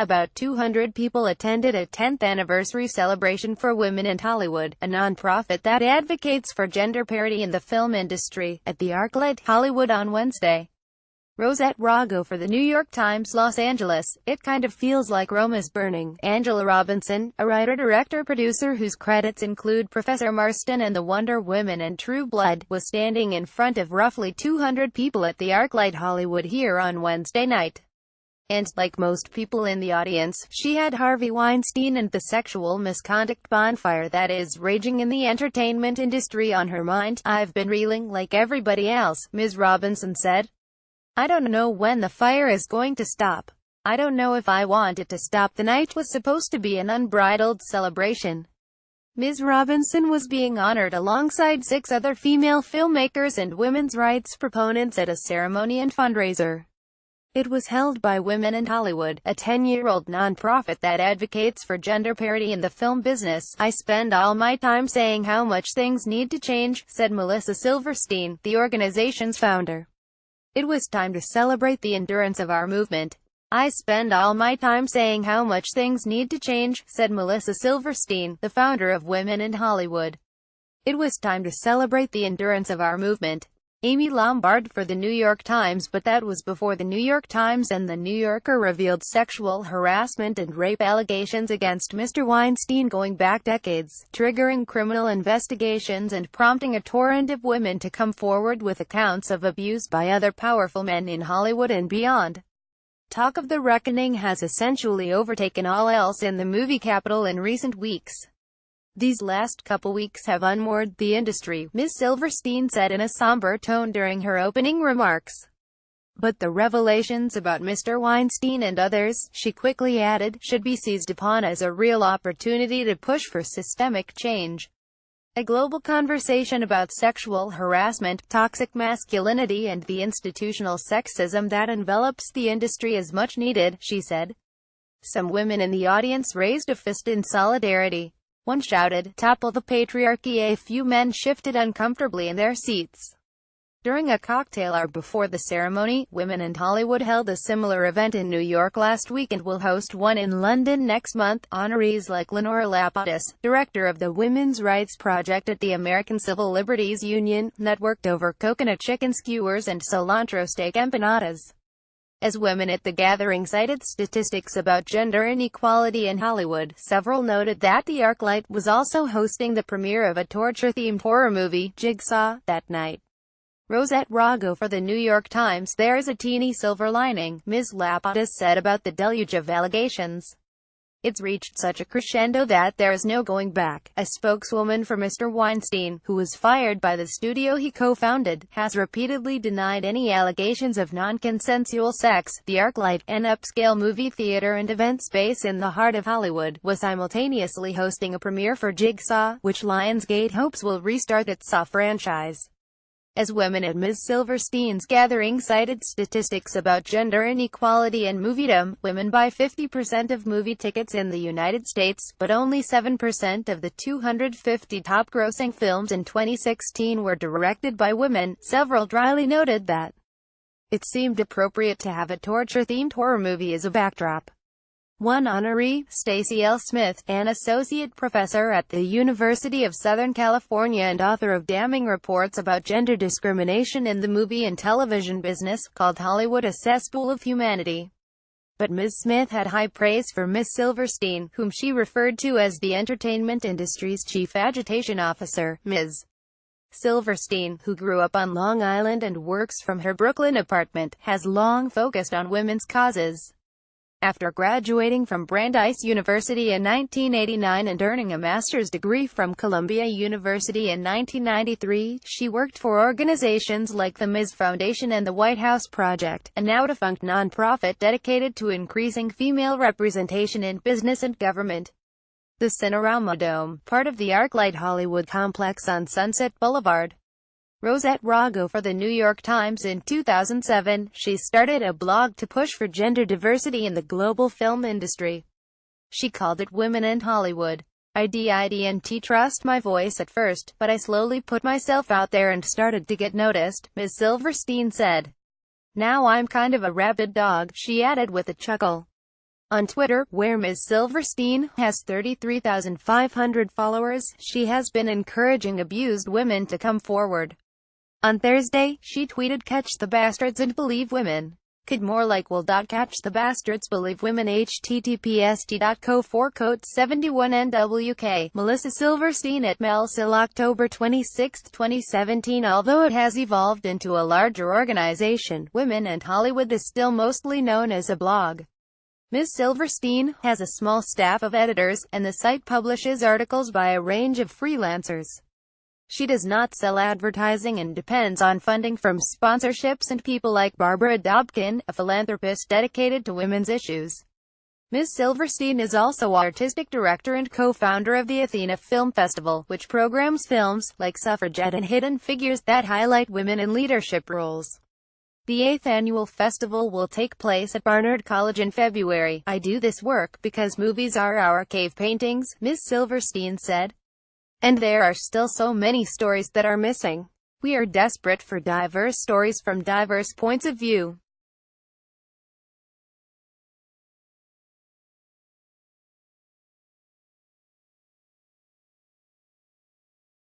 about 200 people attended a 10th anniversary celebration for women in Hollywood, a nonprofit that advocates for gender parity in the film industry, at the ArcLight Hollywood on Wednesday. Rozette Rag for the New York Times Los Angeles. It kind of feels like Rome is burning. Angela Robinson, a writer, director, producer whose credits include Professor Marston and the Wonder Woman and True Blood, was standing in front of roughly 200 people at the ArcLight Hollywood here on Wednesday night. And, like most people in the audience, she had Harvey Weinstein and the sexual misconduct bonfire that is raging in the entertainment industry on her mind. "I've been reeling like everybody else," Ms. Robinson said. "I don't know when the fire is going to stop. I don't know if I want it to stop." The night was supposed to be an unbridled celebration. Ms. Robinson was being honored alongside 6 other female filmmakers and women's rights proponents at a ceremony and fundraiser. It was held by Women in Hollywood, a 10-year-old nonprofit that advocates for gender parity in the film business. "I spend all my time saying how much things need to change," said Melissa Silverstein, the organization's founder. "It was time to celebrate the endurance of our movement. I spend all my time saying how much things need to change," said Melissa Silverstein, the founder of Women in Hollywood. "It was time to celebrate the endurance of our movement." Amy Lombard for the New York Times. But that was before the New York Times and the New Yorker revealed sexual harassment and rape allegations against Mr. Weinstein going back decades, triggering criminal investigations and prompting a torrent of women to come forward with accounts of abuse by other powerful men in Hollywood and beyond. Talk of the reckoning has essentially overtaken all else in the movie capital in recent weeks. "These last couple weeks have unmoored the industry," Ms. Silverstein said in a somber tone during her opening remarks. "But the revelations about Mr. Weinstein and others," she quickly added, "should be seized upon as a real opportunity to push for systemic change. A global conversation about sexual harassment, toxic masculinity and the institutional sexism that envelops the industry is much needed," she said. Some women in the audience raised a fist in solidarity. One shouted, "Topple the patriarchy." A few men shifted uncomfortably in their seats. During a cocktail hour before the ceremony, Women in Hollywood held a similar event in New York last week and will host one in London next month. Honorees like Lenora Lapidus, director of the Women's Rights Project at the American Civil Liberties Union, networked over coconut chicken skewers and cilantro steak empanadas. As women at the gathering cited statistics about gender inequality in Hollywood, several noted that the ArcLight was also hosting the premiere of a torture-themed horror movie, Jigsaw, that night. Rozette Rag for the New York Times. "There's a teeny silver lining," Ms. Lapidus said about the deluge of allegations. "It's reached such a crescendo that there is no going back." A spokeswoman for Mr. Weinstein, who was fired by the studio he co-founded, has repeatedly denied any allegations of non-consensual sex. The ArcLight, an upscale movie theater and event space in the heart of Hollywood, was simultaneously hosting a premiere for Jigsaw, which Lionsgate hopes will restart its Saw franchise. As women at Ms. Silverstein's gathering cited statistics about gender inequality and moviedom, women buy 50% of movie tickets in the United States, but only 7% of the 250 top-grossing films in 2016 were directed by women. Several dryly noted that it seemed appropriate to have a torture-themed horror movie as a backdrop. One honoree, Stacey L. Smith, an associate professor at the University of Southern California and author of damning reports about gender discrimination in the movie and television business, called Hollywood a cesspool of humanity. But Ms. Smith had high praise for Ms. Silverstein, whom she referred to as the entertainment industry's chief agitation officer. Ms. Silverstein, who grew up on Long Island and works from her Brooklyn apartment, has long focused on women's causes. After graduating from Brandeis University in 1989 and earning a master's degree from Columbia University in 1993, she worked for organizations like the Ms. Foundation and the White House Project, a now-defunct nonprofit dedicated to increasing female representation in business and government. The Cinerama Dome, part of the ArcLight Hollywood complex on Sunset Boulevard. Rozette Rag for the New York Times. In 2007, she started a blog to push for gender diversity in the global film industry. She called it Women in Hollywood. "I didn't trust my voice at first, but I slowly put myself out there and started to get noticed," Ms. Silverstein said. "Now I'm kind of a rabid dog," she added with a chuckle. On Twitter, where Ms. Silverstein has 33,500 followers, she has been encouraging abused women to come forward. On Thursday, she tweeted, "Catch the bastards and believe women. Could more like will. Catch the bastards, believe women. https://t.co/code 71NWK. Melissa Silverstein at Melsil, October 26, 2017. Although it has evolved into a larger organization, Women and Hollywood is still mostly known as a blog. Ms. Silverstein has a small staff of editors, and the site publishes articles by a range of freelancers. She does not sell advertising and depends on funding from sponsorships and people like Barbara Dobkin, a philanthropist dedicated to women's issues. Ms. Silverstein is also artistic director and co-founder of the Athena Film Festival, which programs films, like Suffragette and Hidden Figures, that highlight women in leadership roles. The 8th annual festival will take place at Barnard College in February. "I do this work because movies are our cave paintings," Ms. Silverstein said. "And there are still so many stories that are missing. We are desperate for diverse stories from diverse points of view."